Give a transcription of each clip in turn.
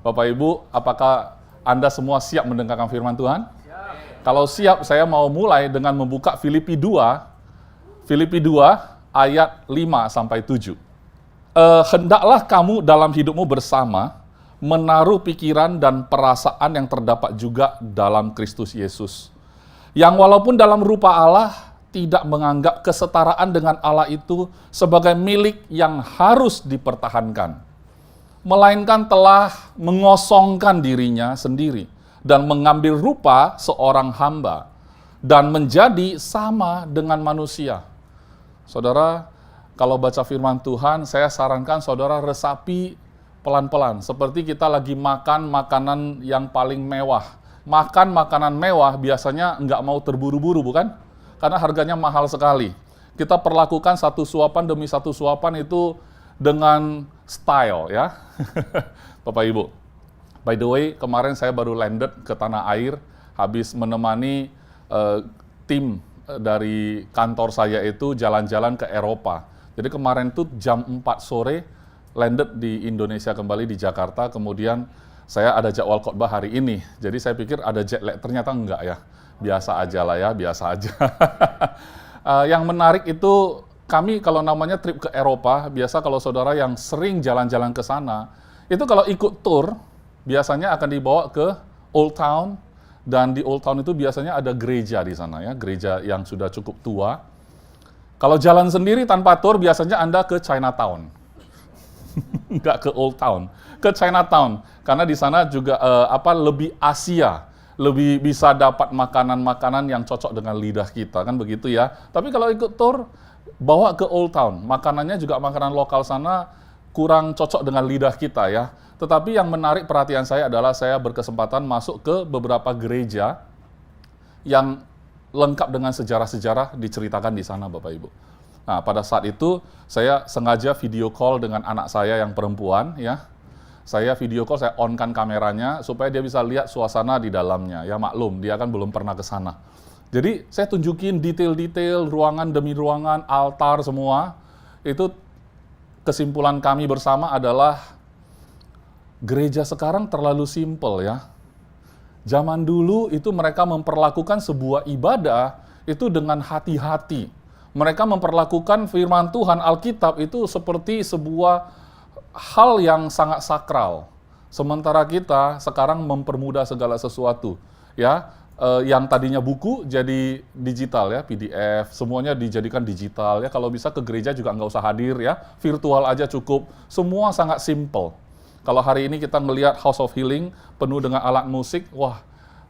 Bapak Ibu, apakah Anda semua siap mendengarkan firman Tuhan? Kalau siap, saya mau mulai dengan membuka Filipi 2 ayat 5-7. Hendaklah kamu dalam hidupmu bersama menaruh pikiran dan perasaan yang terdapat juga dalam Kristus Yesus. Yang walaupun dalam rupa Allah, tidak menganggap kesetaraan dengan Allah itu sebagai milik yang harus dipertahankan, melainkan telah mengosongkan dirinya sendiri dan mengambil rupa seorang hamba dan menjadi sama dengan manusia. Saudara, kalau baca firman Tuhan, saya sarankan saudara resapi pelan-pelan, seperti kita lagi makan makanan yang paling mewah. Makan makanan mewah biasanya nggak mau terburu-buru, bukan? Karena harganya mahal sekali. Kita perlakukan satu suapan demi satu suapan itu dengan style, ya. Bapak Ibu. By the way, kemarin saya baru landed ke tanah air, habis menemani tim dari kantor saya itu jalan-jalan ke Eropa. Jadi kemarin tuh jam 4 sore, landed di Indonesia kembali di Jakarta, kemudian saya ada jadwal khotbah hari ini. Jadi saya pikir ada jet lag, ternyata enggak ya. Biasa aja lah ya, biasa aja. Yang menarik itu, kami kalau namanya trip ke Eropa, biasa kalau saudara yang sering jalan-jalan ke sana, itu kalau ikut tour, biasanya akan dibawa ke Old Town, dan di Old Town itu biasanya ada gereja di sana ya, gereja yang sudah cukup tua. Kalau jalan sendiri tanpa tour, biasanya Anda ke Chinatown. Nggak ke Old Town, ke Chinatown. Karena di sana juga lebih Asia, lebih bisa dapat makanan-makanan yang cocok dengan lidah kita, kan begitu ya. Tapi kalau ikut tour, bawa ke Old Town. Makanannya juga makanan lokal sana, kurang cocok dengan lidah kita ya. Tetapi yang menarik perhatian saya adalah saya berkesempatan masuk ke beberapa gereja yang lengkap dengan sejarah-sejarah diceritakan di sana, Bapak Ibu. Nah, pada saat itu saya sengaja video call dengan anak saya yang perempuan ya. Saya video call, saya on-kan kameranya supaya dia bisa lihat suasana di dalamnya. Ya maklum, dia kan belum pernah ke sana. Jadi saya tunjukin detail-detail ruangan demi ruangan, altar semua. Itu kesimpulan kami bersama adalah gereja sekarang terlalu simpel ya. Zaman dulu itu mereka memperlakukan sebuah ibadah itu dengan hati-hati. Mereka memperlakukan firman Tuhan, Alkitab itu seperti sebuah hal yang sangat sakral. Sementara kita sekarang mempermudah segala sesuatu. Ya, yang tadinya buku jadi digital ya, PDF, semuanya dijadikan digital ya. Kalau bisa ke gereja juga nggak usah hadir ya, virtual aja cukup. Semua sangat simple. Kalau hari ini kita melihat House of Healing penuh dengan alat musik, wah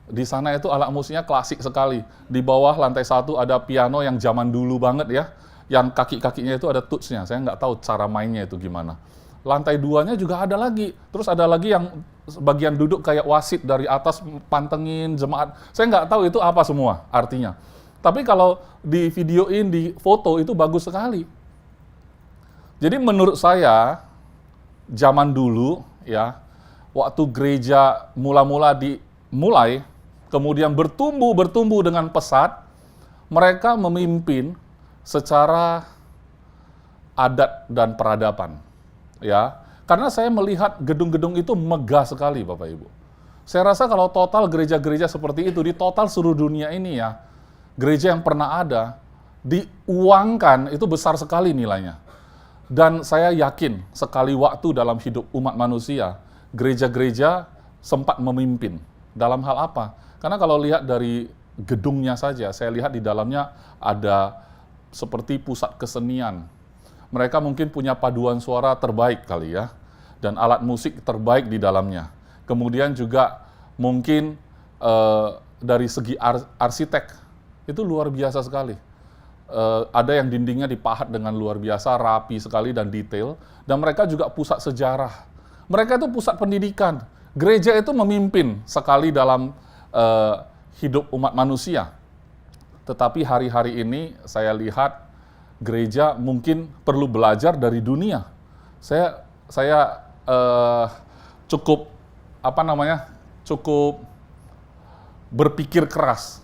di sana itu alat musiknya klasik sekali. Di bawah lantai 1 ada piano yang zaman dulu banget ya, yang kaki-kakinya itu ada tutsnya. Saya nggak tahu cara mainnya itu gimana. Lantai 2-nya juga ada lagi. Terus ada lagi yang bagian duduk kayak wasit dari atas pantengin jemaat. Saya nggak tahu itu apa semua artinya. Tapi kalau di videoin, di foto itu bagus sekali. Jadi menurut saya, zaman dulu ya, waktu gereja mula-mula dimulai, kemudian bertumbuh dengan pesat, mereka memimpin secara adat dan peradaban. Ya, karena saya melihat gedung-gedung itu megah sekali, Bapak Ibu. Saya rasa kalau total gereja-gereja seperti itu di total seluruh dunia ini ya, gereja yang pernah ada diuangkan itu besar sekali nilainya. Dan saya yakin sekali waktu dalam hidup umat manusia, gereja-gereja sempat memimpin. Dalam hal apa? Karena kalau lihat dari gedungnya saja, saya lihat di dalamnya ada seperti pusat kesenian. Mereka mungkin punya paduan suara terbaik kali ya, dan alat musik terbaik di dalamnya. Kemudian juga mungkin dari segi arsitek, itu luar biasa sekali. Ada yang dindingnya dipahat dengan luar biasa, rapi sekali dan detail. Dan mereka juga pusat sejarah. Mereka itu pusat pendidikan. Gereja itu memimpin sekali dalam hidup umat manusia. Tetapi hari-hari ini saya lihat gereja mungkin perlu belajar dari dunia. Saya cukup cukup berpikir keras.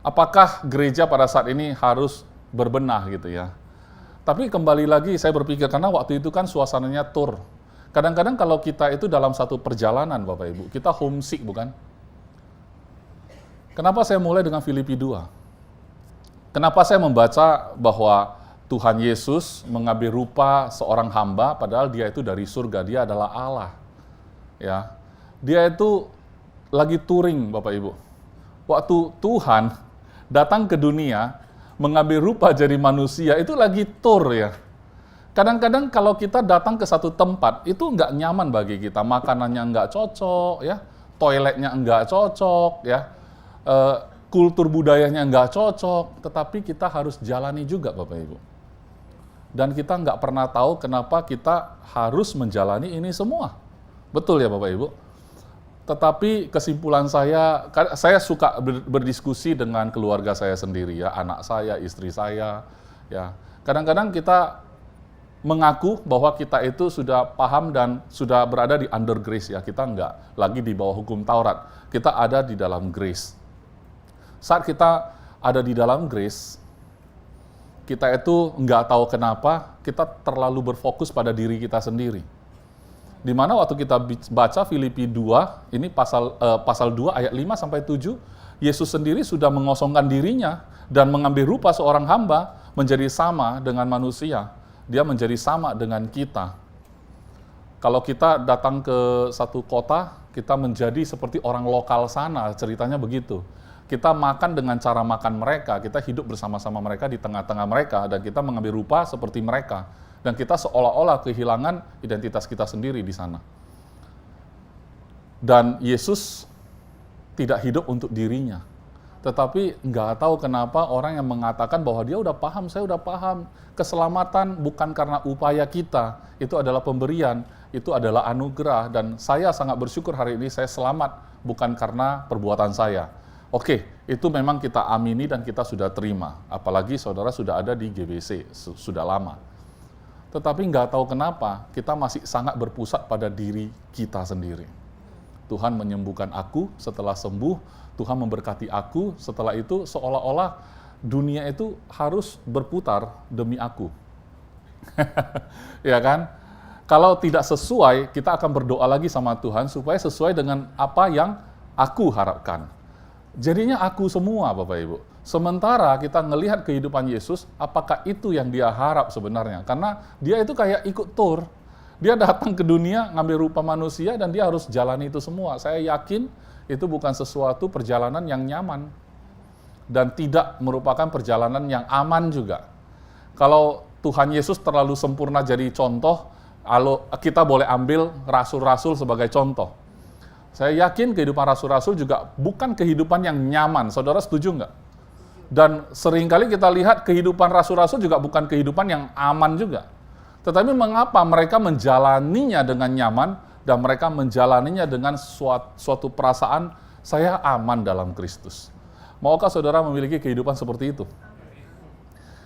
Apakah gereja pada saat ini harus berbenah gitu ya? Tapi kembali lagi saya berpikir, karena waktu itu kan suasananya tour. Kadang-kadang kalau kita itu dalam satu perjalanan, Bapak Ibu, kita homesick, bukan? Kenapa saya mulai dengan Filipi 2? Kenapa saya membaca bahwa Tuhan Yesus mengambil rupa seorang hamba, padahal dia itu dari surga, dia adalah Allah. Ya, dia itu lagi touring, Bapak Ibu. Waktu Tuhan datang ke dunia, mengambil rupa jadi manusia, itu lagi tour ya. Kadang-kadang kalau kita datang ke satu tempat, itu nggak nyaman bagi kita. Makanannya nggak cocok, ya, toiletnya nggak cocok, ya, kultur budayanya nggak cocok, tetapi kita harus jalani juga, Bapak Ibu. Dan kita nggak pernah tahu kenapa kita harus menjalani ini semua. Betul ya Bapak Ibu? Tetapi kesimpulan saya suka berdiskusi dengan keluarga saya sendiri, ya, anak saya, istri saya, ya. Kadang-kadang kita mengaku bahwa kita itu sudah paham dan sudah berada di under grace, ya. Kita nggak lagi di bawah hukum Taurat. Kita ada di dalam grace. Saat kita ada di dalam grace, kita itu nggak tahu kenapa kita terlalu berfokus pada diri kita sendiri. Di mana waktu kita baca Filipi 2, ini pasal 2 ayat 5 sampai 7, Yesus sendiri sudah mengosongkan dirinya dan mengambil rupa seorang hamba menjadi sama dengan manusia. Dia menjadi sama dengan kita. Kalau kita datang ke satu kota, kita menjadi seperti orang lokal sana, ceritanya begitu. Kita makan dengan cara makan mereka, kita hidup bersama-sama mereka di tengah-tengah mereka, dan kita mengambil rupa seperti mereka. Dan kita seolah-olah kehilangan identitas kita sendiri di sana. Dan Yesus tidak hidup untuk dirinya. Tetapi nggak tahu kenapa orang yang mengatakan bahwa dia udah paham, saya udah paham. Keselamatan bukan karena upaya kita, itu adalah pemberian, itu adalah anugerah. Dan saya sangat bersyukur hari ini saya selamat, bukan karena perbuatan saya. Oke, itu memang kita amini dan kita sudah terima. Apalagi saudara sudah ada di GBC, sudah lama. Tetapi nggak tahu kenapa, kita masih sangat berpusat pada diri kita sendiri. Tuhan menyembuhkan aku, setelah sembuh, Tuhan memberkati aku, setelah itu seolah-olah dunia itu harus berputar demi aku. Ya kan? Kalau tidak sesuai, kita akan berdoa lagi sama Tuhan supaya sesuai dengan apa yang aku harapkan. Jadinya aku semua, Bapak Ibu. Sementara kita ngelihat kehidupan Yesus, apakah itu yang dia harap sebenarnya? Karena dia itu kayak ikut tour. Dia datang ke dunia, ngambil rupa manusia, dan dia harus jalani itu semua. Saya yakin itu bukan sesuatu perjalanan yang nyaman. Dan tidak merupakan perjalanan yang aman juga. Kalau Tuhan Yesus terlalu sempurna jadi contoh, kita boleh ambil rasul-rasul sebagai contoh. Saya yakin kehidupan rasul-rasul juga bukan kehidupan yang nyaman. Saudara setuju nggak? Dan seringkali kita lihat kehidupan rasul-rasul juga bukan kehidupan yang aman juga. Tetapi mengapa mereka menjalaninya dengan nyaman dan mereka menjalaninya dengan suatu perasaan saya aman dalam Kristus? Maukah saudara memiliki kehidupan seperti itu?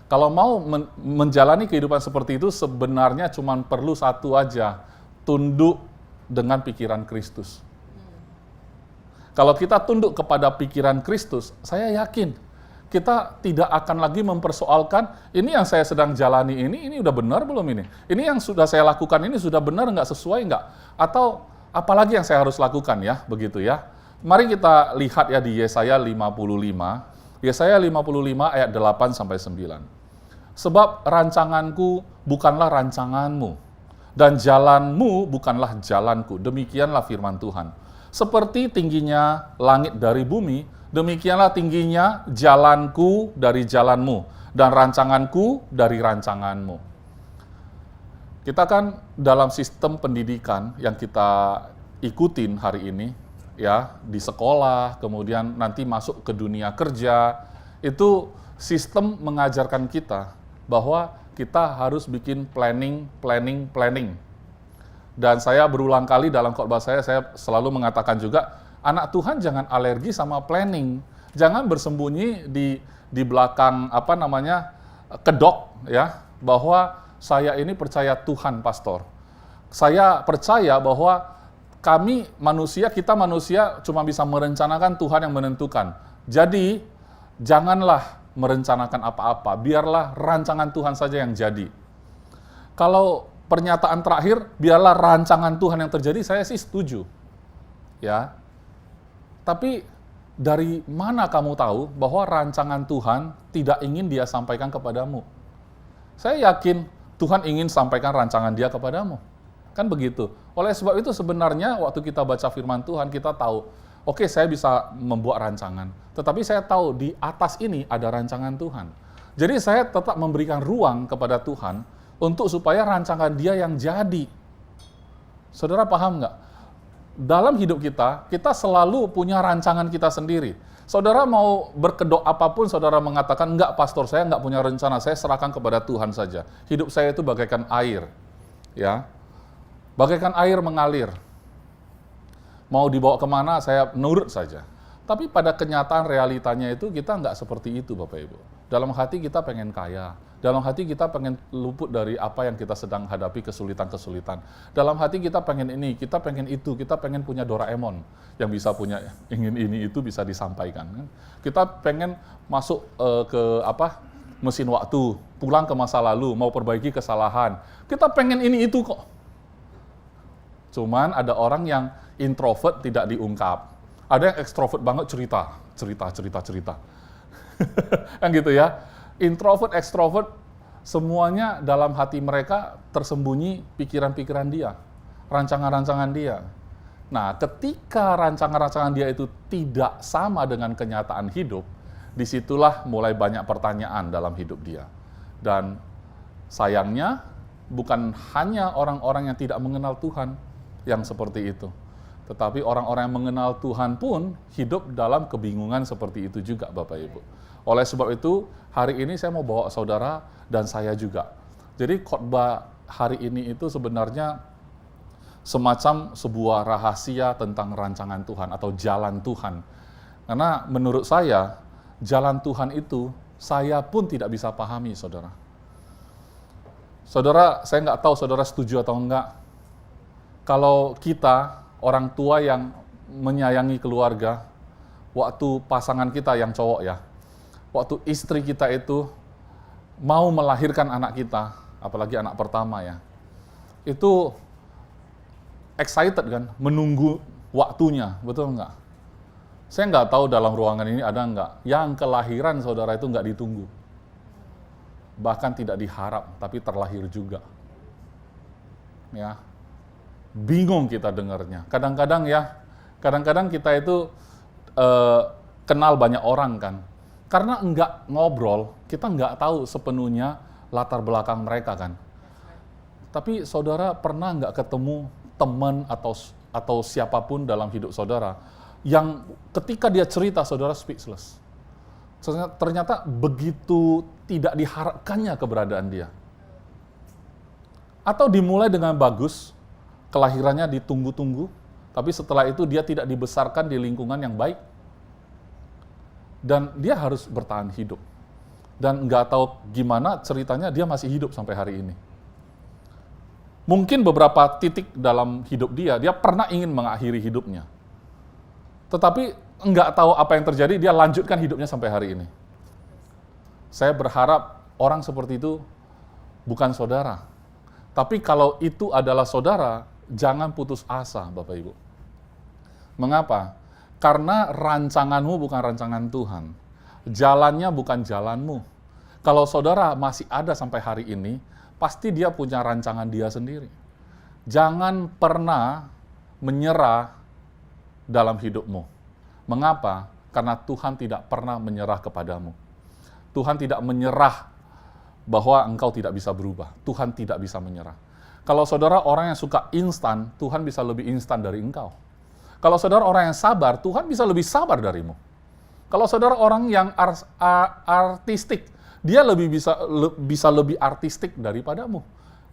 Kalau mau menjalani kehidupan seperti itu, sebenarnya cuma perlu satu aja, tunduk dengan pikiran Kristus. Kalau kita tunduk kepada pikiran Kristus, saya yakin kita tidak akan lagi mempersoalkan, ini yang saya sedang jalani ini udah benar belum ini? Ini yang sudah saya lakukan ini sudah benar nggak, sesuai nggak? Atau apalagi yang saya harus lakukan ya, begitu ya. Mari kita lihat ya di Yesaya 55. Yesaya 55 ayat 8 sampai 9. Sebab rancanganku bukanlah rancanganmu, dan jalanmu bukanlah jalanku. Demikianlah firman Tuhan. Seperti tingginya langit dari bumi, demikianlah tingginya jalanku dari jalanmu, dan rancanganku dari rancanganmu. Kita kan dalam sistem pendidikan yang kita ikutin hari ini, ya, di sekolah, kemudian nanti masuk ke dunia kerja, itu sistem mengajarkan kita bahwa kita harus bikin planning. Dan saya berulang kali dalam khotbah saya selalu mengatakan juga, anak Tuhan jangan alergi sama planning. Jangan bersembunyi di belakang kedok ya, bahwa saya ini percaya Tuhan, pastor. Saya percaya bahwa kita manusia cuma bisa merencanakan, Tuhan yang menentukan. Jadi janganlah merencanakan apa-apa, biarlah rancangan Tuhan saja yang jadi. Kalau pernyataan terakhir, biarlah rancangan Tuhan yang terjadi, saya sih setuju. Ya. Tapi dari mana kamu tahu bahwa rancangan Tuhan tidak ingin Dia sampaikan kepadamu? Saya yakin Tuhan ingin sampaikan rancangan Dia kepadamu. Kan begitu. Oleh sebab itu sebenarnya waktu kita baca firman Tuhan, kita tahu, oke, saya bisa membuat rancangan. Tetapi saya tahu di atas ini ada rancangan Tuhan. Jadi saya tetap memberikan ruang kepada Tuhan untuk supaya rancangan Dia yang jadi. Saudara paham nggak? Dalam hidup kita, kita selalu punya rancangan kita sendiri. Saudara mau berkedok apapun, saudara mengatakan, enggak pastor, saya enggak punya rencana, saya serahkan kepada Tuhan saja. Hidup saya itu bagaikan air. Ya, bagaikan air mengalir. Mau dibawa kemana, saya nurut saja. Tapi pada kenyataan realitanya itu, kita enggak seperti itu Bapak Ibu. Dalam hati kita pengen kaya. Dalam hati kita pengen luput dari apa yang kita sedang hadapi, kesulitan-kesulitan. Dalam hati kita pengen ini, kita pengen itu, kita pengen punya Doraemon yang bisa punya ingin ini itu bisa disampaikan. Kita pengen masuk ke mesin waktu, pulang ke masa lalu, mau perbaiki kesalahan. Kita pengen ini itu kok. Cuman ada orang yang introvert tidak diungkap. Ada yang ekstrovert banget cerita. Kan gitu ya. Introvert, ekstrovert, semuanya dalam hati mereka tersembunyi pikiran-pikiran dia, rancangan-rancangan dia. Nah, ketika rancangan-rancangan dia itu tidak sama dengan kenyataan hidup, disitulah mulai banyak pertanyaan dalam hidup dia. Dan sayangnya, bukan hanya orang-orang yang tidak mengenal Tuhan yang seperti itu. Tetapi orang-orang yang mengenal Tuhan pun hidup dalam kebingungan seperti itu juga, Bapak Ibu. Oleh sebab itu, hari ini saya mau bawa saudara dan saya juga. Jadi khotbah hari ini itu sebenarnya semacam sebuah rahasia tentang rancangan Tuhan atau jalan Tuhan. Karena menurut saya, jalan Tuhan itu saya pun tidak bisa pahami, saudara. Saudara, saya nggak tahu saudara setuju atau enggak. Kalau kita, orang tua yang menyayangi keluarga, waktu pasangan kita yang cowok ya, waktu istri kita itu mau melahirkan anak kita, apalagi anak pertama ya, itu excited kan, menunggu waktunya, betul nggak? Saya nggak tahu dalam ruangan ini ada nggak, yang kelahiran saudara itu nggak ditunggu. Bahkan tidak diharap, tapi terlahir juga. Ya, bingung kita dengarnya. Kadang-kadang kita itu kenal banyak orang kan, karena enggak ngobrol, kita enggak tahu sepenuhnya latar belakang mereka kan. Tapi saudara pernah enggak ketemu teman atau siapapun dalam hidup saudara yang ketika dia cerita saudara speechless. Ternyata begitu tidak diharapkannya keberadaan dia. Atau dimulai dengan bagus, kelahirannya ditunggu-tunggu, tapi setelah itu dia tidak dibesarkan di lingkungan yang baik. Dan dia harus bertahan hidup. Dan nggak tahu gimana ceritanya dia masih hidup sampai hari ini. Mungkin beberapa titik dalam hidup dia pernah ingin mengakhiri hidupnya. Tetapi nggak tahu apa yang terjadi, dia lanjutkan hidupnya sampai hari ini. Saya berharap orang seperti itu bukan saudara. Tapi kalau itu adalah saudara, jangan putus asa, Bapak Ibu. Mengapa? Karena rancanganmu bukan rancangan Tuhan. Jalannya bukan jalanmu. Kalau saudara masih ada sampai hari ini, pasti dia punya rancangan dia sendiri. Jangan pernah menyerah dalam hidupmu. Mengapa? Karena Tuhan tidak pernah menyerah kepadamu. Tuhan tidak menyerah bahwa engkau tidak bisa berubah. Tuhan tidak bisa menyerah. Kalau saudara orang yang suka instan, Tuhan bisa lebih instan dari engkau. Kalau saudara orang yang sabar, Tuhan bisa lebih sabar darimu. Kalau saudara orang yang artistik, dia bisa lebih artistik daripadamu.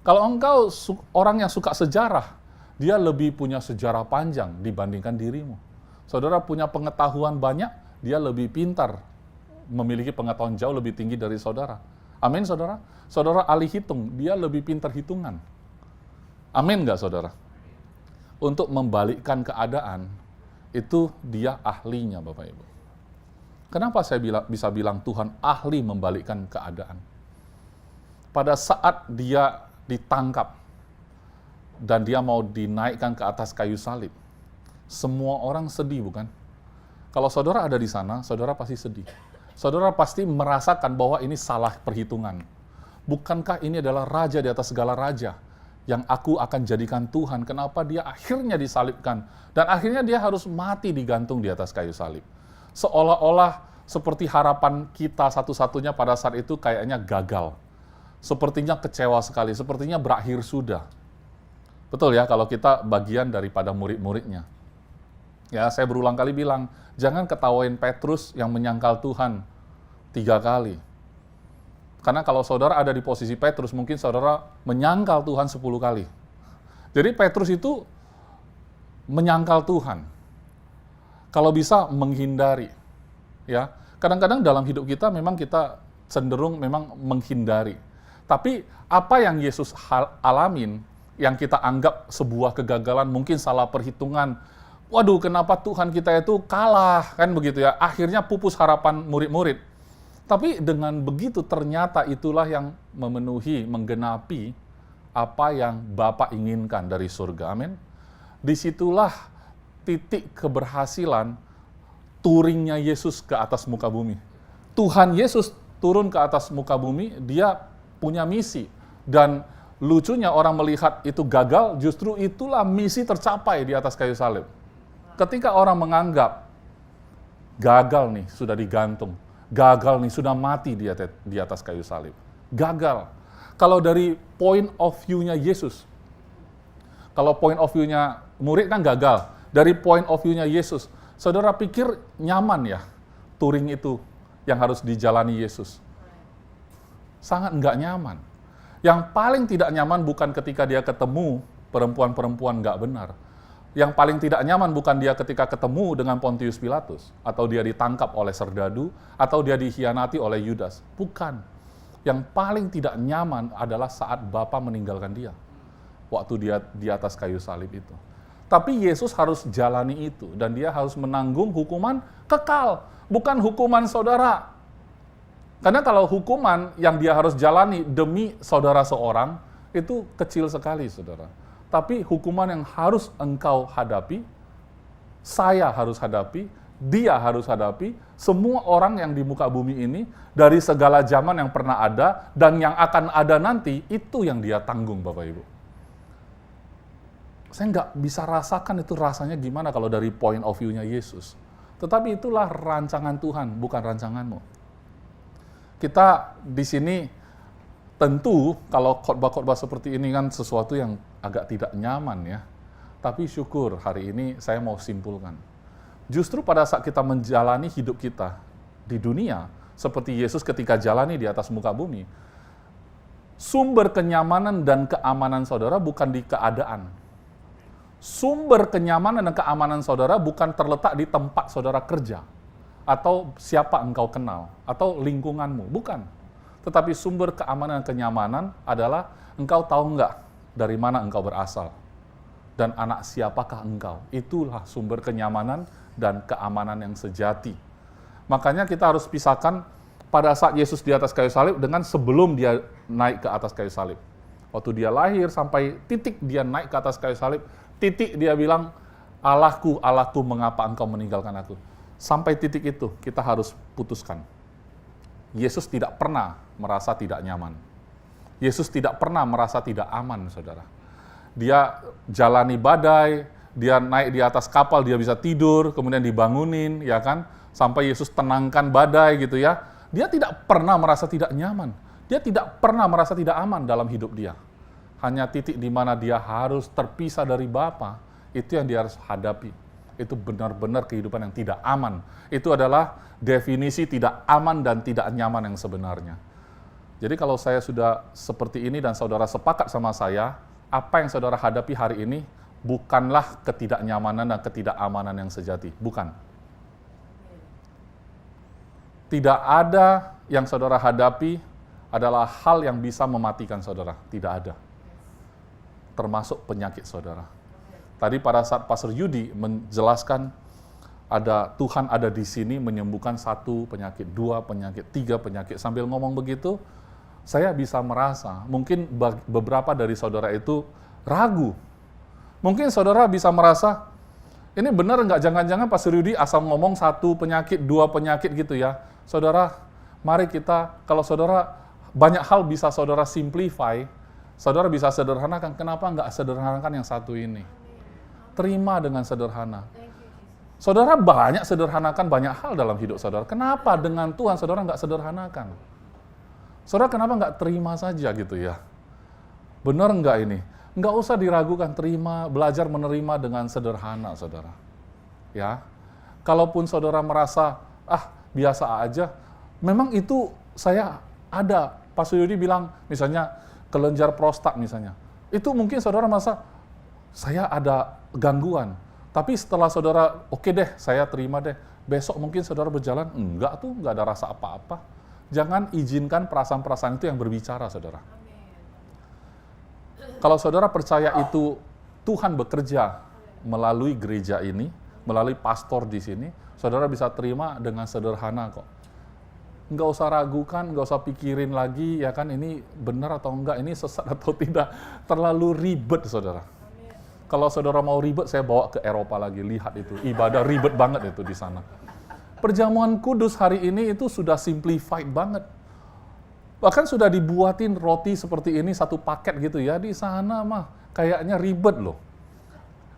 Kalau engkau orang yang suka sejarah, dia lebih punya sejarah panjang dibandingkan dirimu. Saudara punya pengetahuan banyak, dia lebih pintar, memiliki pengetahuan jauh lebih tinggi dari saudara. Amin, saudara? Saudara ahli hitung, dia lebih pintar hitungan. Amin nggak, saudara? Untuk membalikkan keadaan, itu dia ahlinya, Bapak Ibu. Kenapa saya bisa bilang Tuhan ahli membalikkan keadaan? Pada saat dia ditangkap, dan dia mau dinaikkan ke atas kayu salib. Semua orang sedih, bukan? Kalau saudara ada di sana, saudara pasti sedih. Saudara pasti merasakan bahwa ini salah perhitungan. Bukankah ini adalah raja di atas segala raja yang aku akan jadikan Tuhan? Kenapa dia akhirnya disalibkan? Dan akhirnya dia harus mati digantung di atas kayu salib. Seolah-olah seperti harapan kita satu-satunya pada saat itu kayaknya gagal. Sepertinya kecewa sekali, sepertinya berakhir sudah. Betul ya, kalau kita bagian daripada murid-muridnya. Ya, saya berulang kali bilang, jangan ketawain Petrus yang menyangkal Tuhan 3 kali. Karena kalau saudara ada di posisi Petrus, mungkin saudara menyangkal Tuhan 10 kali. Jadi Petrus itu menyangkal Tuhan. Kalau bisa menghindari. Ya, kadang-kadang dalam hidup kita memang kita cenderung memang menghindari. Tapi apa yang Yesus alamin, yang kita anggap sebuah kegagalan, mungkin salah perhitungan, waduh kenapa Tuhan kita itu kalah, kan begitu ya, akhirnya pupus harapan murid-murid. Tapi dengan begitu ternyata itulah yang memenuhi, menggenapi apa yang Bapa inginkan dari surga, amin. Disitulah titik keberhasilan touringnya Yesus ke atas muka bumi. Tuhan Yesus turun ke atas muka bumi, dia punya misi. Dan lucunya orang melihat itu gagal, justru itulah misi tercapai di atas kayu salib. Ketika orang menganggap gagal nih, sudah digantung, gagal nih, sudah mati di atas kayu salib. Gagal. Kalau dari point of view-nya Yesus, kalau point of view-nya murid kan gagal. Dari point of view-nya Yesus, saudara pikir nyaman ya touring itu yang harus dijalani Yesus? Sangat enggak nyaman. Yang paling tidak nyaman bukan ketika dia ketemu perempuan-perempuan enggak benar. Yang paling tidak nyaman bukan dia ketika ketemu dengan Pontius Pilatus, atau dia ditangkap oleh serdadu, atau dia dikhianati oleh Yudas. Bukan. Yang paling tidak nyaman adalah saat Bapa meninggalkan dia. Waktu dia di atas kayu salib itu. Tapi Yesus harus jalani itu, dan dia harus menanggung hukuman kekal, bukan hukuman saudara. Karena kalau hukuman yang dia harus jalani demi saudara seorang, itu kecil sekali, saudara. Tapi hukuman yang harus engkau hadapi, saya harus hadapi, dia harus hadapi, semua orang yang di muka bumi ini, dari segala zaman yang pernah ada, dan yang akan ada nanti, itu yang dia tanggung, Bapak Ibu. Saya nggak bisa rasakan itu rasanya gimana kalau dari point of view-nya Yesus. Tetapi itulah rancangan Tuhan, bukan rancanganmu. Kita di sini tentu kalau khotbah-khotbah seperti ini kan sesuatu yang agak tidak nyaman ya. Tapi syukur hari ini saya mau simpulkan. Justru pada saat kita menjalani hidup kita di dunia, seperti Yesus ketika jalani di atas muka bumi, sumber kenyamanan dan keamanan saudara bukan di keadaan. Sumber kenyamanan dan keamanan saudara bukan terletak di tempat saudara kerja, atau siapa engkau kenal, atau lingkunganmu, bukan. Tetapi sumber keamanan dan kenyamanan adalah engkau tahu enggak dari mana engkau berasal, dan anak siapakah engkau. Itulah sumber kenyamanan dan keamanan yang sejati. Makanya kita harus pisahkan pada saat Yesus di atas kayu salib dengan sebelum dia naik ke atas kayu salib. Waktu dia lahir sampai titik dia naik ke atas kayu salib, titik dia bilang, Allahku, Allahku, mengapa engkau meninggalkan aku? Sampai titik itu kita harus putuskan. Yesus tidak pernah merasa tidak nyaman. Yesus tidak pernah merasa tidak aman, saudara. Dia jalani badai, dia naik di atas kapal, dia bisa tidur, kemudian dibangunin, ya kan? Sampai Yesus tenangkan badai gitu ya. Dia tidak pernah merasa tidak nyaman. Dia tidak pernah merasa tidak aman dalam hidup dia. Hanya titik di mana dia harus terpisah dari Bapa, itu yang dia harus hadapi. Itu benar-benar kehidupan yang tidak aman. Itu adalah definisi tidak aman dan tidak nyaman yang sebenarnya. Jadi kalau saya sudah seperti ini dan saudara sepakat sama saya, apa yang saudara hadapi hari ini bukanlah ketidaknyamanan dan ketidakamanan yang sejati. Bukan. Tidak ada yang saudara hadapi adalah hal yang bisa mematikan saudara. Tidak ada. Termasuk penyakit saudara. Tadi pada saat Pastor Yudi menjelaskan Tuhan ada di sini menyembuhkan 1 penyakit, 2 penyakit, 3 penyakit. Sambil ngomong begitu, saya bisa merasa, mungkin beberapa dari saudara itu ragu. Mungkin saudara bisa merasa, ini benar nggak? Jangan-jangan Pastor Yudi asal ngomong 1 penyakit, 2 penyakit gitu ya. Saudara, mari kita, kalau saudara banyak hal bisa saudara simplify, saudara bisa sederhanakan. Kenapa nggak sederhanakan yang satu ini? Terima dengan sederhana. Saudara banyak sederhanakan banyak hal dalam hidup saudara. Kenapa dengan Tuhan saudara nggak sederhanakan? Saudara kenapa nggak terima saja gitu ya? Benar nggak ini? Nggak usah diragukan, terima, belajar menerima dengan sederhana, saudara. Ya, kalaupun saudara merasa, biasa aja, memang itu saya ada. Pastor Yudi bilang, misalnya, kelenjar prostat misalnya. Itu mungkin saudara merasa, saya ada gangguan. Tapi setelah saudara, oke deh, saya terima deh. Besok mungkin saudara berjalan, enggak tuh, enggak ada rasa apa-apa. Jangan izinkan perasaan-perasaan itu yang berbicara, saudara. Kalau saudara percaya itu Tuhan bekerja melalui gereja ini, melalui pastor di sini, saudara bisa terima dengan sederhana kok. Nggak usah ragukan, nggak usah pikirin lagi, ya kan ini benar atau enggak, ini sesat atau tidak. Terlalu ribet, saudara. Kalau saudara mau ribet, saya bawa ke Eropa lagi, lihat itu. Ibadah ribet banget itu di sana. Perjamuan kudus hari ini itu sudah simplified banget. Bahkan sudah dibuatin roti seperti ini, 1 paket gitu ya. Di sana mah kayaknya ribet loh.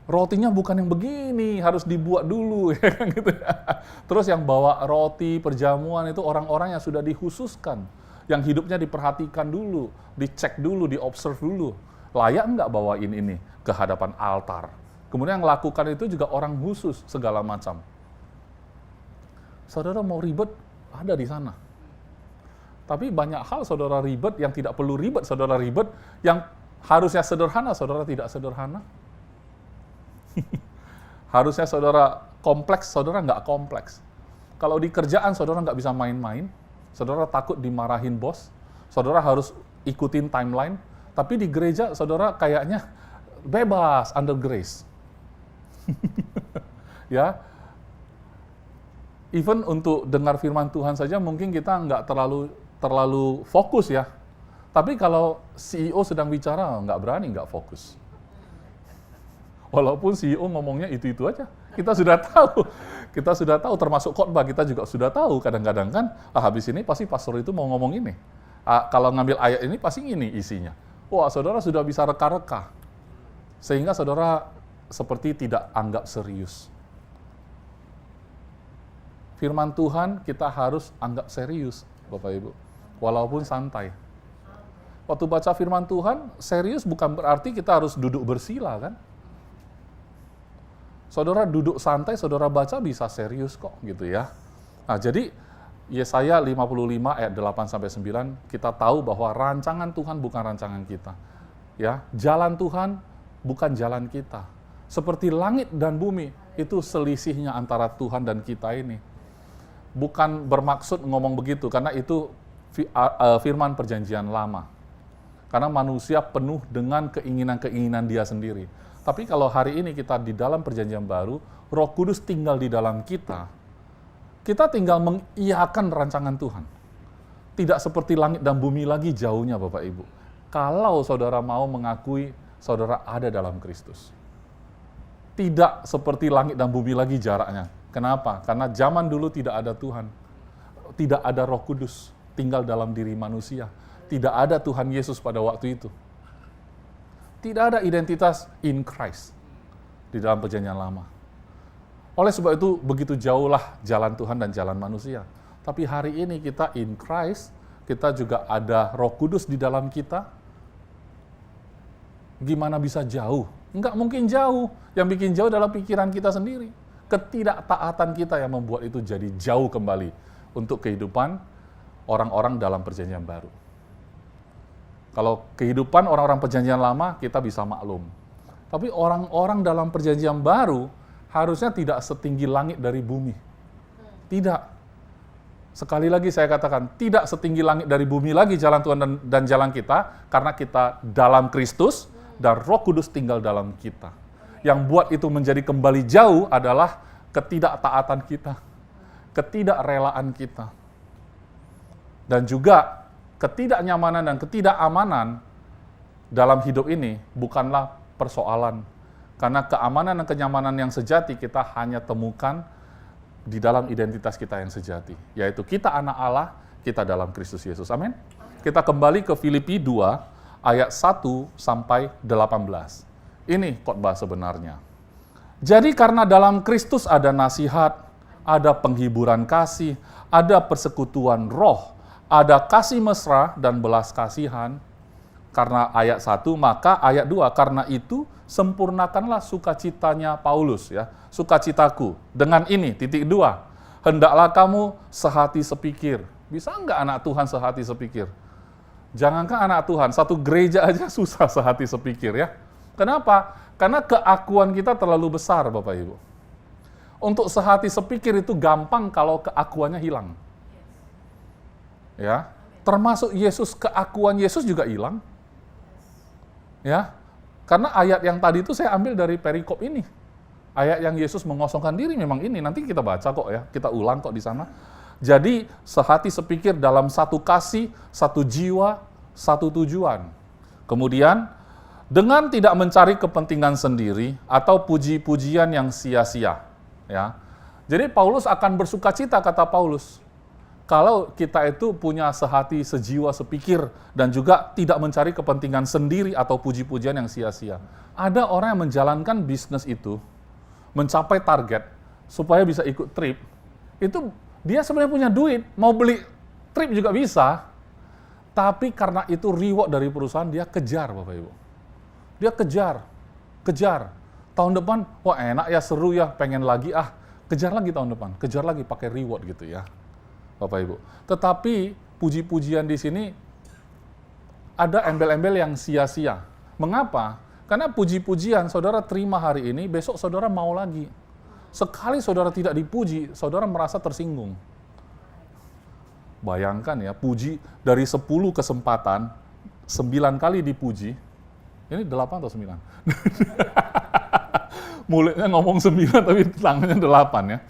Rotinya bukan yang begini, harus dibuat dulu. Ya kan gitu ya. Terus yang bawa roti perjamuan itu orang-orang yang sudah dikhususkan. Yang hidupnya diperhatikan dulu, dicek dulu, diobserve dulu. Layak nggak bawain ini ke hadapan altar. Kemudian yang lakukan itu juga orang khusus segala macam. Saudara mau ribet, ada di sana. Tapi banyak hal saudara ribet, yang tidak perlu ribet, saudara ribet, yang harusnya sederhana, saudara tidak sederhana. Harusnya saudara kompleks, saudara nggak kompleks. Kalau di kerjaan, saudara nggak bisa main-main, saudara takut dimarahin bos, saudara harus ikutin timeline, tapi di gereja, saudara kayaknya bebas, under grace. Ya, even untuk dengar firman Tuhan saja, mungkin kita nggak terlalu fokus ya. Tapi kalau CEO sedang bicara, nggak berani, nggak fokus. Walaupun CEO ngomongnya itu-itu aja. Kita sudah tahu, termasuk khotbah kita juga sudah tahu. Kadang-kadang kan, habis ini pasti pastor itu mau ngomong ini. Kalau ngambil ayat ini, pasti ini isinya. Wah, saudara sudah bisa reka-reka. Sehingga saudara seperti tidak anggap serius. Firman Tuhan kita harus anggap serius, Bapak Ibu. Walaupun santai. Waktu baca firman Tuhan, serius bukan berarti kita harus duduk bersila kan? Saudara duduk santai, saudara baca bisa serius kok gitu ya. Nah jadi Yesaya 55 ayat 8-9 kita tahu bahwa rancangan Tuhan bukan rancangan kita. Ya, jalan Tuhan bukan jalan kita. Seperti langit dan bumi, itu selisihnya antara Tuhan dan kita ini. Bukan bermaksud ngomong begitu, karena itu firman perjanjian lama. Karena manusia penuh dengan keinginan-keinginan dia sendiri. Tapi kalau hari ini kita di dalam perjanjian baru, Roh Kudus tinggal di dalam kita tinggal mengiyakan rancangan Tuhan. Tidak seperti langit dan bumi lagi jauhnya Bapak Ibu. Kalau saudara mau mengakui saudara ada dalam Kristus. Tidak seperti langit dan bumi lagi jaraknya. Kenapa? Karena zaman dulu tidak ada Tuhan. Tidak ada Roh Kudus tinggal dalam diri manusia. Tidak ada Tuhan Yesus pada waktu itu. Tidak ada identitas in Christ di dalam perjanjian lama. Oleh sebab itu, begitu jauhlah jalan Tuhan dan jalan manusia. Tapi hari ini kita in Christ, kita juga ada Roh Kudus di dalam kita. Gimana bisa jauh? Enggak mungkin jauh. Yang bikin jauh adalah pikiran kita sendiri. Ketidaktaatan kita yang membuat itu jadi jauh kembali untuk kehidupan orang-orang dalam perjanjian baru. Kalau kehidupan orang-orang perjanjian lama, kita bisa maklum. Tapi orang-orang dalam perjanjian baru, harusnya tidak setinggi langit dari bumi. Tidak. Sekali lagi saya katakan, tidak setinggi langit dari bumi lagi jalan Tuhan dan jalan kita, karena kita dalam Kristus, dan Roh Kudus tinggal dalam kita. Yang buat itu menjadi kembali jauh adalah ketidaktaatan kita, ketidakrelaan kita. Dan juga ketidaknyamanan dan ketidakamanan dalam hidup ini bukanlah persoalan. Karena keamanan dan kenyamanan yang sejati kita hanya temukan di dalam identitas kita yang sejati. Yaitu kita anak Allah, kita dalam Kristus Yesus. Amin. Kita kembali ke Filipi 2 ayat 1 sampai 18. Ini khotbah sebenarnya. Jadi karena dalam Kristus ada nasihat, ada penghiburan kasih, ada persekutuan roh, ada kasih mesra dan belas kasihan. Karena ayat 1, maka ayat 2, karena itu sempurnakanlah sukacitanya Paulus, ya, sukacitaku. Dengan ini, titik 2, hendaklah kamu sehati sepikir. Bisa enggak anak Tuhan sehati sepikir? Jangankan anak Tuhan, satu gereja aja susah sehati sepikir, ya. Kenapa? Karena keakuan kita terlalu besar, Bapak Ibu. Untuk sehati sepikir itu gampang kalau keakuannya hilang. Ya, termasuk Yesus, keakuan Yesus juga hilang. Ya, karena ayat yang tadi itu saya ambil dari perikop ini. Ayat yang Yesus mengosongkan diri memang ini. Nanti kita baca kok ya, kita ulang kok di sana. Jadi sehati sepikir dalam satu kasih, satu jiwa, satu tujuan. Kemudian dengan tidak mencari kepentingan sendiri atau puji-pujian yang sia-sia. Ya, jadi Paulus akan bersukacita, kata Paulus, kalau kita itu punya sehati, sejiwa, sepikir, dan juga tidak mencari kepentingan sendiri atau puji-pujian yang sia-sia. Ada orang yang menjalankan bisnis itu, mencapai target, supaya bisa ikut trip, itu dia sebenarnya punya duit, mau beli trip juga bisa, tapi karena itu reward dari perusahaan, dia kejar, Bapak Ibu. Dia kejar. Tahun depan, wah enak ya, seru ya, pengen lagi, kejar lagi tahun depan, kejar lagi pakai reward gitu ya. Bapak Ibu. Tetapi puji-pujian di sini ada embel-embel yang sia-sia. Mengapa? Karena puji-pujian saudara terima hari ini, besok saudara mau lagi. Sekali saudara tidak dipuji, saudara merasa tersinggung. Bayangkan ya, puji dari 10 kesempatan, 9 kali dipuji. Ini 8 atau 9? Mulutnya ngomong 9 tapi tangannya 8 ya.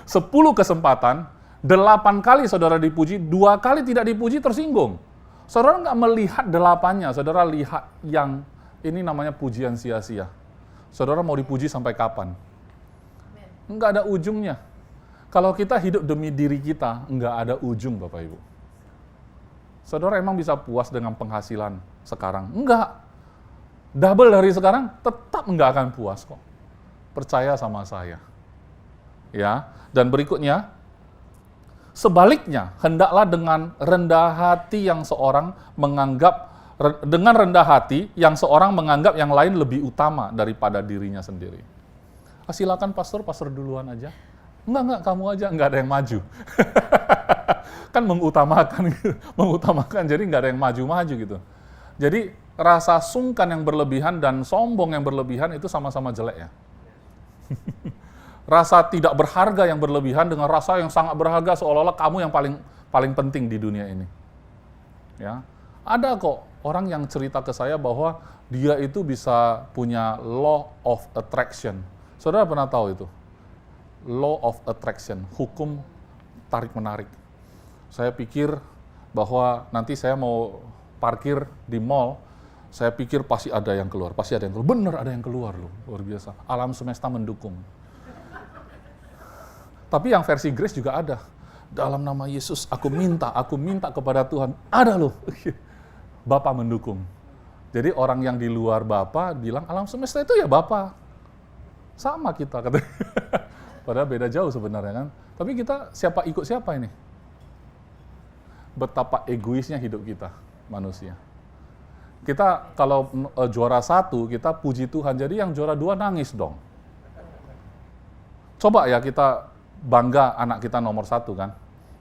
10 kesempatan, 8 kali saudara dipuji, 2 kali tidak dipuji, tersinggung. Saudara nggak melihat 8-nya, saudara lihat yang ini namanya pujian sia-sia. Saudara mau dipuji sampai kapan? Nggak ada ujungnya. Kalau kita hidup demi diri kita, nggak ada ujung, Bapak Ibu. Saudara emang bisa puas dengan penghasilan sekarang? Enggak. Double dari sekarang, tetap nggak akan puas kok. Percaya sama saya. Ya, dan berikutnya, sebaliknya, hendaklah dengan rendah hati yang seorang menganggap yang lain lebih utama daripada dirinya sendiri. Silakan pastor duluan aja. Enggak, kamu aja, enggak ada yang maju. Kan mengutamakan, jadi enggak ada yang maju-maju gitu. Jadi rasa sungkan yang berlebihan dan sombong yang berlebihan itu sama-sama jelek ya. Rasa tidak berharga yang berlebihan dengan rasa yang sangat berharga seolah-olah kamu yang paling penting di dunia ini. Ya, ada kok orang yang cerita ke saya bahwa dia itu bisa punya law of attraction. Saudara pernah tahu itu? Law of attraction, hukum tarik-menarik. Saya pikir bahwa nanti saya mau parkir di mall, saya pikir pasti ada yang keluar. Bener ada yang keluar loh, luar biasa. Alam semesta mendukung. Tapi yang versi Grace juga ada. Dalam nama Yesus, aku minta kepada Tuhan. Ada loh. Bapa mendukung. Jadi orang yang di luar Bapa bilang, alam semesta itu ya Bapa. Sama kita, katanya. Padahal beda jauh sebenarnya kan. Tapi kita siapa ikut siapa ini? Betapa egoisnya hidup kita, manusia. Kita kalau juara 1, kita puji Tuhan. Jadi yang juara 2 nangis dong. Coba ya kita bangga anak kita nomor 1 kan.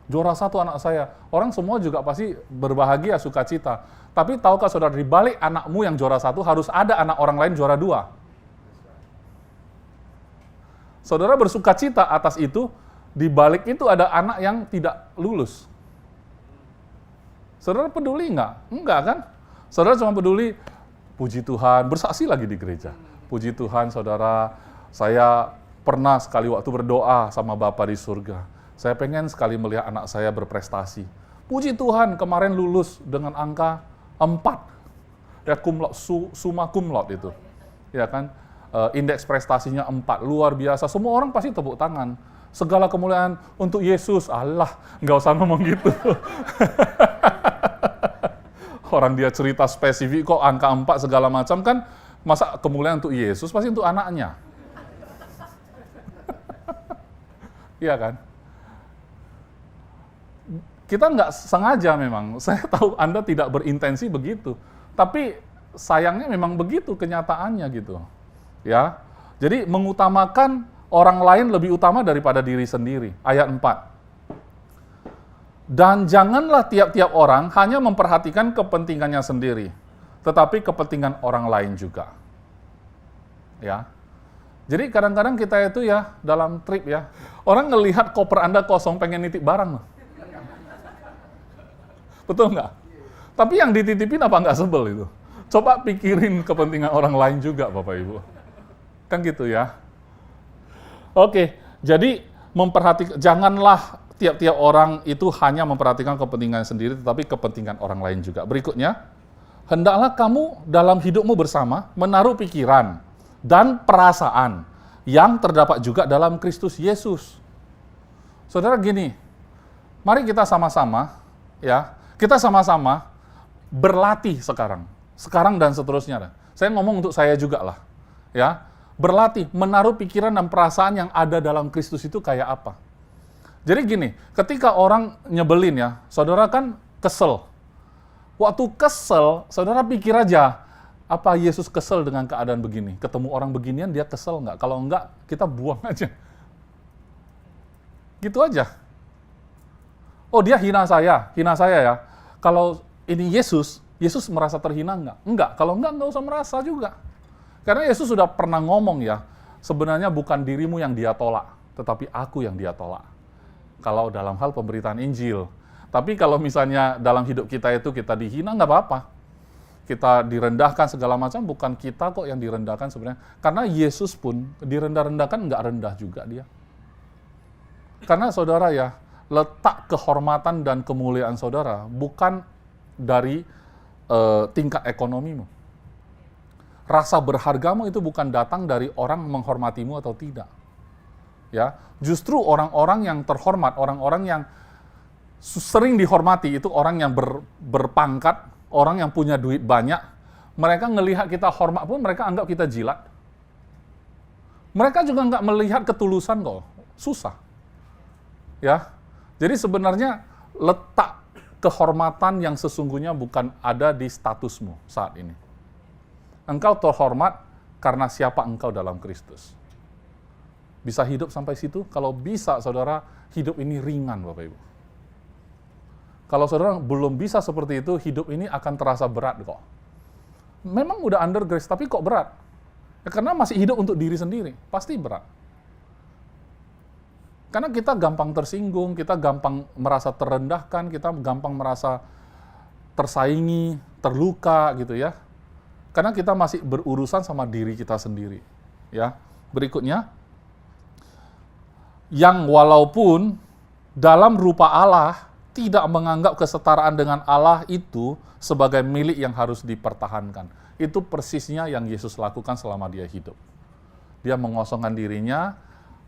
Juara 1 anak saya. Orang semua juga pasti berbahagia, sukacita. Tapi tahukah saudara, di balik anakmu yang juara 1 harus ada anak orang lain juara 2. Saudara bersukacita atas itu, di balik itu ada anak yang tidak lulus. Saudara peduli nggak? Enggak kan? Saudara cuma peduli, puji Tuhan, bersaksi lagi di gereja. Puji Tuhan saudara, saya pernah sekali waktu berdoa sama Bapa di surga. Saya pengen sekali melihat anak saya berprestasi. Puji Tuhan, kemarin lulus dengan angka 4. Ya cum laude, summa cum laude itu. Ya kan? Indeks prestasinya 4, luar biasa. Semua orang pasti tepuk tangan. Segala kemuliaan untuk Yesus. Allah, nggak usah ngomong gitu. Orang dia cerita spesifik kok angka 4 segala macam kan, masa kemuliaan untuk Yesus, pasti untuk anaknya. Iya kan? Kita nggak sengaja memang, saya tahu Anda tidak berintensi begitu, tapi sayangnya memang begitu kenyataannya gitu. Ya, jadi mengutamakan orang lain lebih utama daripada diri sendiri. Ayat 4. Dan janganlah tiap-tiap orang hanya memperhatikan kepentingannya sendiri, tetapi kepentingan orang lain juga. Ya. Jadi kadang-kadang kita itu ya dalam trip ya, orang ngelihat koper Anda kosong pengen nitip barang loh. Betul nggak? Tapi yang dititipin apa nggak sebel itu? Coba pikirin kepentingan orang lain juga, Bapak Ibu. Kan gitu ya. Oke, jadi janganlah tiap-tiap orang itu hanya memperhatikan kepentingan sendiri, tetapi kepentingan orang lain juga. Berikutnya, hendaklah kamu dalam hidupmu bersama menaruh pikiran dan perasaan yang terdapat juga dalam Kristus Yesus. Saudara gini, mari kita sama-sama, ya, kita sama-sama berlatih sekarang dan seterusnya. Saya ngomong untuk saya juga lah, ya, berlatih menaruh pikiran dan perasaan yang ada dalam Kristus itu kayak apa. Jadi gini, ketika orang nyebelin ya, saudara kan kesel. Waktu kesel, saudara pikir aja, apa Yesus kesel dengan keadaan begini? Ketemu orang beginian dia kesel nggak? Kalau enggak, kita buang aja. Gitu aja. Oh dia hina saya ya. Kalau ini Yesus merasa terhina nggak? Enggak. Kalau enggak usah merasa juga. Karena Yesus sudah pernah ngomong ya, sebenarnya bukan dirimu yang dia tolak, tetapi aku yang dia tolak. Kalau dalam hal pemberitaan Injil. Tapi kalau misalnya dalam hidup kita itu kita dihina, nggak apa-apa. Kita direndahkan segala macam, bukan kita kok yang direndahkan sebenarnya. Karena Yesus pun direndah-rendahkan, nggak rendah juga dia. Karena saudara ya, letak kehormatan dan kemuliaan saudara bukan dari tingkat ekonomimu. Rasa berhargamu itu bukan datang dari orang menghormatimu atau tidak. Ya, justru orang-orang yang terhormat, orang-orang yang sering dihormati itu orang yang berpangkat, orang yang punya duit banyak. Mereka ngelihat kita hormat pun mereka anggap kita jilat. Mereka juga nggak melihat ketulusan kok, susah. Ya, jadi sebenarnya letak kehormatan yang sesungguhnya bukan ada di statusmu saat ini. Engkau terhormat karena siapa engkau dalam Kristus. Bisa hidup sampai situ? Kalau bisa, saudara, hidup ini ringan, Bapak Ibu. Kalau saudara belum bisa seperti itu, hidup ini akan terasa berat kok. Memang udah under grace, tapi kok berat? Ya, karena masih hidup untuk diri sendiri, pasti berat. Karena kita gampang tersinggung, kita gampang merasa terendahkan, kita gampang merasa tersaingi, terluka gitu ya. Karena kita masih berurusan sama diri kita sendiri. Ya. Berikutnya, yang walaupun dalam rupa Allah tidak menganggap kesetaraan dengan Allah itu sebagai milik yang harus dipertahankan. Itu persisnya yang Yesus lakukan selama dia hidup. Dia mengosongkan dirinya,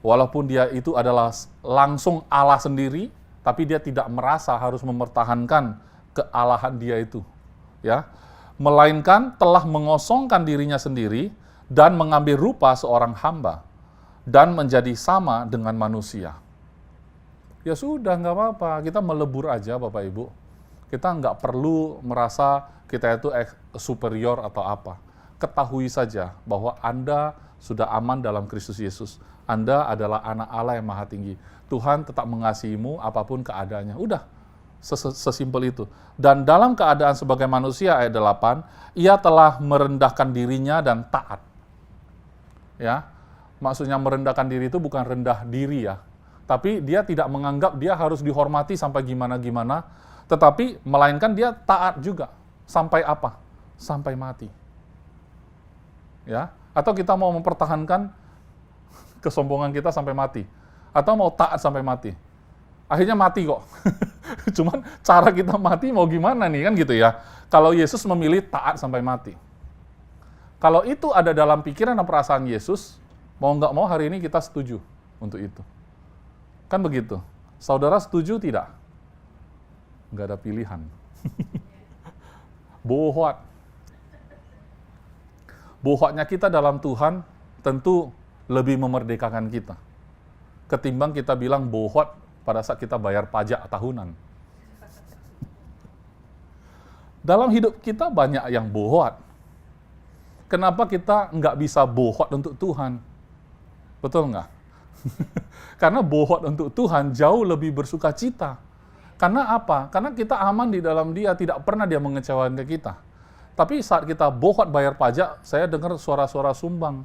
walaupun dia itu adalah langsung Allah sendiri, tapi dia tidak merasa harus mempertahankan kealahan dia itu. Ya. Melainkan telah mengosongkan dirinya sendiri dan mengambil rupa seorang hamba dan menjadi sama dengan manusia. Ya sudah, nggak apa-apa, kita melebur aja Bapak Ibu. Kita nggak perlu merasa kita itu superior atau apa. Ketahui saja bahwa Anda sudah aman dalam Kristus Yesus. Anda adalah anak Allah yang maha tinggi. Tuhan tetap mengasihimu apapun keadaannya. Udah, sesimpel itu. Dan dalam keadaan sebagai manusia, ayat 8, ia telah merendahkan dirinya dan taat. Ya, maksudnya merendahkan diri itu bukan rendah diri ya. Tapi dia tidak menganggap dia harus dihormati sampai gimana-gimana, tetapi melainkan dia taat juga. Sampai apa? Sampai mati. Ya, atau kita mau mempertahankan kesombongan kita sampai mati, atau mau taat sampai mati. akhirnya mati kok. Cuman cara kita mati mau gimana nih, kan gitu ya. Kalau Yesus memilih taat sampai mati. Kalau itu ada dalam pikiran dan perasaan Yesus, mau nggak mau hari ini kita setuju untuk itu. Kan begitu. Saudara setuju tidak? Nggak ada pilihan. Bohot. Bohotnya kita dalam Tuhan tentu lebih memerdekakan kita. Ketimbang kita bilang bohot pada saat kita bayar pajak tahunan. Dalam hidup kita banyak yang bohot. Kenapa kita nggak bisa bohot untuk Tuhan? Betul nggak? Karena bohot untuk Tuhan jauh lebih bersuka cita. Karena apa? Karena kita aman di dalam Dia, tidak pernah Dia mengecewakan ke kita. Tapi saat kita bohot bayar pajak, saya dengar suara-suara sumbang.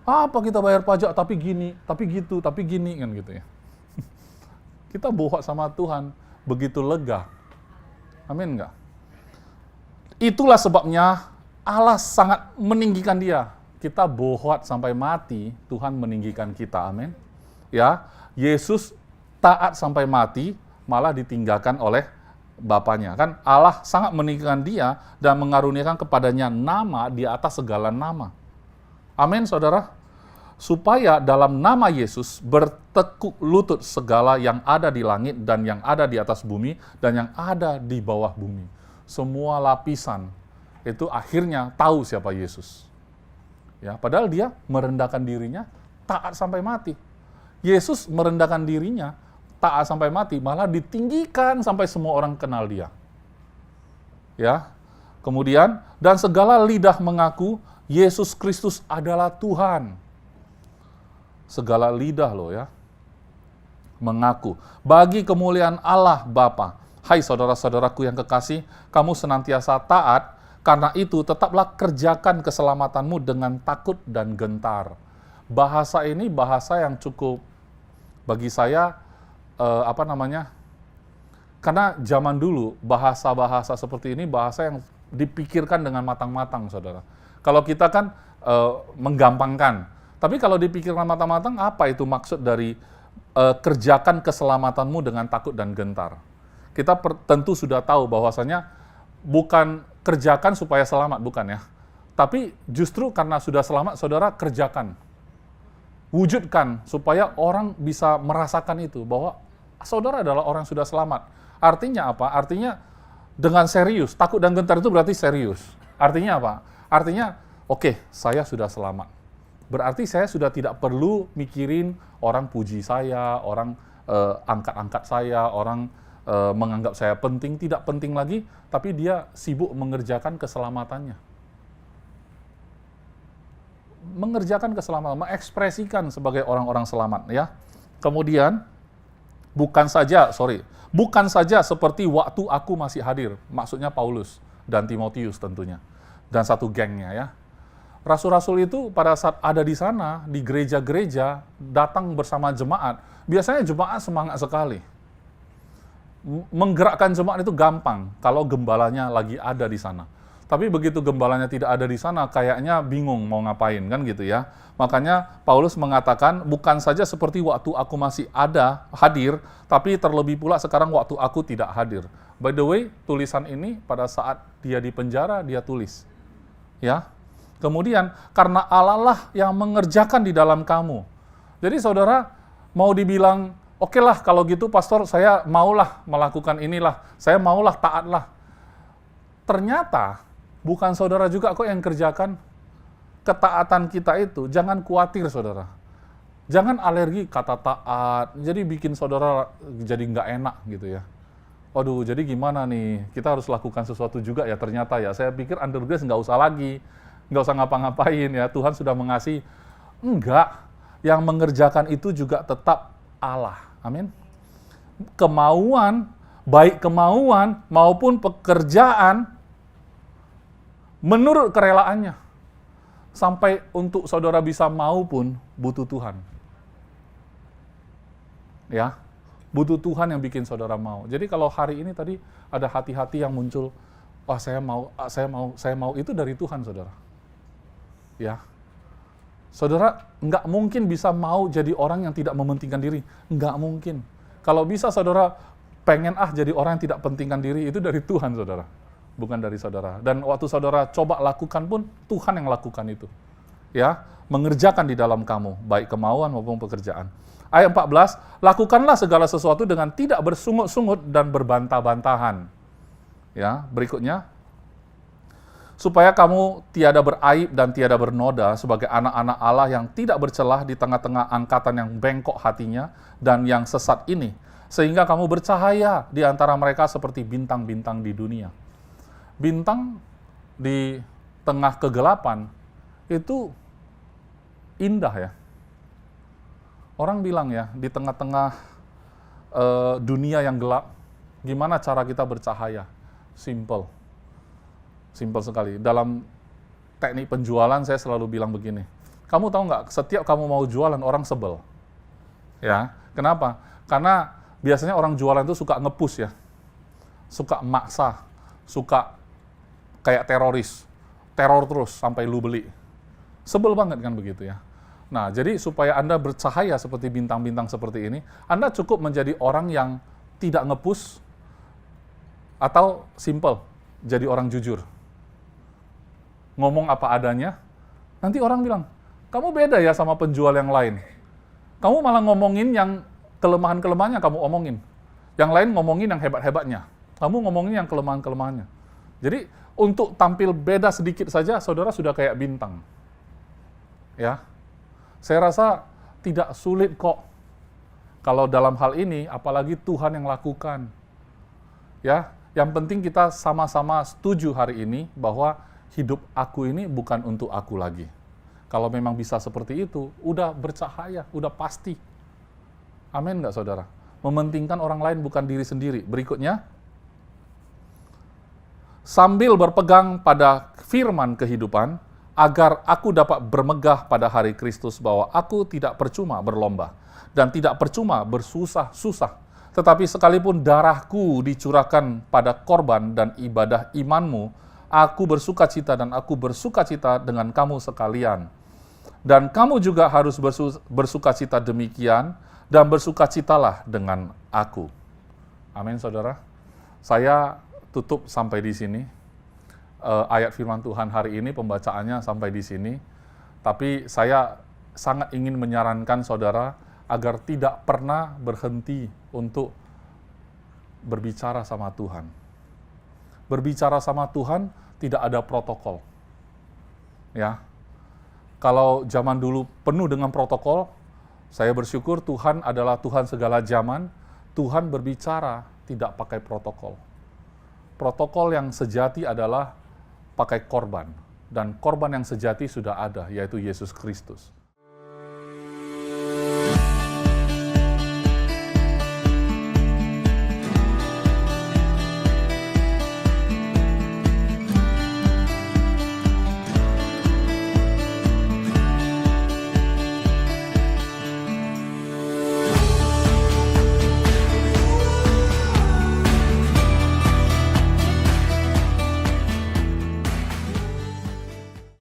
Apa kita bayar pajak tapi gini, tapi gitu, tapi gini, kan gitu ya. Kita bohot sama Tuhan, begitu lega. Amin nggak? Itulah sebabnya Allah sangat meninggikan Dia. Kita bohot sampai mati, Tuhan meninggikan kita. Amin. Ya, Yesus taat sampai mati, malah ditinggalkan oleh Bapaknya. Kan Allah sangat meninggikan Dia dan mengaruniakan kepadanya nama di atas segala nama. Amin, saudara. Supaya dalam nama Yesus bertekuk lutut segala yang ada di langit dan yang ada di atas bumi dan yang ada di bawah bumi. Semua lapisan itu akhirnya tahu siapa Yesus. Ya, padahal Dia merendahkan dirinya, taat sampai mati. Yesus merendahkan dirinya, taat sampai mati, malah ditinggikan sampai semua orang kenal Dia. Ya. Kemudian, dan segala lidah mengaku Yesus Kristus adalah Tuhan. Segala lidah loh ya, mengaku. Bagi kemuliaan Allah Bapa. Hai saudara-saudaraku yang kekasih, kamu senantiasa taat, karena itu tetaplah kerjakan keselamatanmu dengan takut dan gentar. Bahasa ini bahasa yang cukup bagi saya, karena zaman dulu bahasa-bahasa seperti ini bahasa yang dipikirkan dengan matang-matang, saudara. Kalau kita kan menggampangkan. Tapi kalau dipikirkan matang-matang, apa itu maksud dari kerjakan keselamatanmu dengan takut dan gentar? Kita tentu sudah tahu bahwasanya bukan kerjakan supaya selamat, bukan ya. Tapi justru karena sudah selamat, saudara kerjakan. Wujudkan supaya orang bisa merasakan itu, bahwa saudara adalah orang yang sudah selamat. Artinya apa? Artinya dengan serius. Takut dan gentar itu berarti serius. Artinya apa? Artinya, oke, saya sudah selamat. Berarti saya sudah tidak perlu mikirin orang puji saya, orang angkat-angkat saya, orang menganggap saya penting, tidak penting lagi, tapi dia sibuk mengerjakan keselamatannya. Mengerjakan keselamatan, mengekspresikan sebagai orang-orang selamat, ya. Kemudian, bukan saja seperti waktu aku masih hadir, maksudnya Paulus dan Timotius tentunya, dan satu gengnya ya. Rasul-rasul itu pada saat ada di sana, di gereja-gereja, datang bersama jemaat. Biasanya jemaat semangat sekali. Menggerakkan jemaat itu gampang kalau gembalanya lagi ada di sana. Tapi begitu gembalanya tidak ada di sana, kayaknya bingung mau ngapain, kan gitu ya. Makanya Paulus mengatakan, bukan saja seperti waktu aku masih hadir, tapi terlebih pula sekarang waktu aku tidak hadir. By the way, tulisan ini pada saat dia di penjara, dia tulis. Ya. Kemudian, karena Allah lah yang mengerjakan di dalam kamu. Jadi saudara, mau dibilang, oke lah kalau gitu pastor, saya maulah melakukan inilah, saya maulah taatlah. Ternyata, bukan saudara juga kok yang kerjakan. Ketaatan kita itu, jangan khawatir saudara. Jangan alergi kata taat, jadi bikin saudara jadi nggak enak gitu ya. Waduh, jadi gimana nih, kita harus lakukan sesuatu juga ya ternyata ya. Saya pikir under grace nggak usah lagi. Nggak usah ngapa-ngapain ya, Tuhan sudah mengasihi. Enggak, yang mengerjakan itu juga tetap Allah. Amin. Kemauan, baik kemauan maupun pekerjaan, menurut kerelaannya. Sampai untuk saudara bisa mau pun, butuh Tuhan. Ya, butuh Tuhan yang bikin saudara mau. Jadi kalau hari ini tadi ada hati-hati yang muncul, wah saya mau, itu dari Tuhan saudara. Ya, saudara nggak mungkin bisa mau jadi orang yang tidak mementingkan diri, nggak mungkin. Kalau bisa saudara pengen jadi orang yang tidak pentingkan diri, itu dari Tuhan saudara, bukan dari saudara. Dan waktu saudara coba lakukan pun, Tuhan yang lakukan itu. Ya, mengerjakan di dalam kamu, baik kemauan maupun pekerjaan. Ayat 14, lakukanlah segala sesuatu dengan tidak bersungut-sungut dan berbantah-bantahan. Ya, berikutnya, supaya kamu tiada beraib dan tiada bernoda sebagai anak-anak Allah yang tidak bercelah di tengah-tengah angkatan yang bengkok hatinya dan yang sesat ini, sehingga kamu bercahaya di antara mereka seperti bintang-bintang di dunia. Bintang di tengah kegelapan itu indah ya. Orang bilang ya, di tengah-tengah dunia yang gelap, gimana cara kita bercahaya? Simple sekali. Dalam teknik penjualan saya selalu bilang begini, kamu tahu nggak, setiap kamu mau jualan orang sebel. Ya, kenapa? Karena biasanya orang jualan itu suka nge-push ya, suka maksa, suka kayak teroris, teror terus sampai lu beli. Sebel banget kan begitu ya. Nah, jadi supaya Anda bercahaya seperti bintang-bintang seperti ini, Anda cukup menjadi orang yang tidak nge-push atau simple, jadi orang jujur. Ngomong apa adanya, nanti orang bilang, kamu beda ya sama penjual yang lain. Kamu malah ngomongin yang kelemahan-kelemahannya kamu omongin. Yang lain ngomongin yang hebat-hebatnya. Kamu ngomongin yang kelemahan-kelemahannya. Jadi, untuk tampil beda sedikit saja, saudara sudah kayak bintang. Ya, saya rasa tidak sulit kok. Kalau dalam hal ini, apalagi Tuhan yang lakukan. Ya, yang penting kita sama-sama setuju hari ini bahwa hidup aku ini bukan untuk aku lagi. Kalau memang bisa seperti itu, udah bercahaya, udah pasti. Amin nggak saudara? Mementingkan orang lain bukan diri sendiri. Berikutnya, sambil berpegang pada firman kehidupan, agar aku dapat bermegah pada hari Kristus bahwa aku tidak percuma berlomba dan tidak percuma bersusah-susah. Tetapi sekalipun darahku dicurahkan pada korban dan ibadah imanmu, aku bersukacita dan aku bersukacita dengan kamu sekalian. Dan kamu juga harus bersukacita demikian dan bersukacitalah dengan aku. Amin saudara. Saya tutup sampai di sini. Ayat firman Tuhan hari ini pembacaannya sampai di sini. Tapi saya sangat ingin menyarankan saudara agar tidak pernah berhenti untuk berbicara sama Tuhan. Berbicara sama Tuhan tidak ada protokol. Ya. Kalau zaman dulu penuh dengan protokol, saya bersyukur Tuhan adalah Tuhan segala zaman. Tuhan berbicara tidak pakai protokol. Protokol yang sejati adalah pakai korban. Dan korban yang sejati sudah ada, yaitu Yesus Kristus.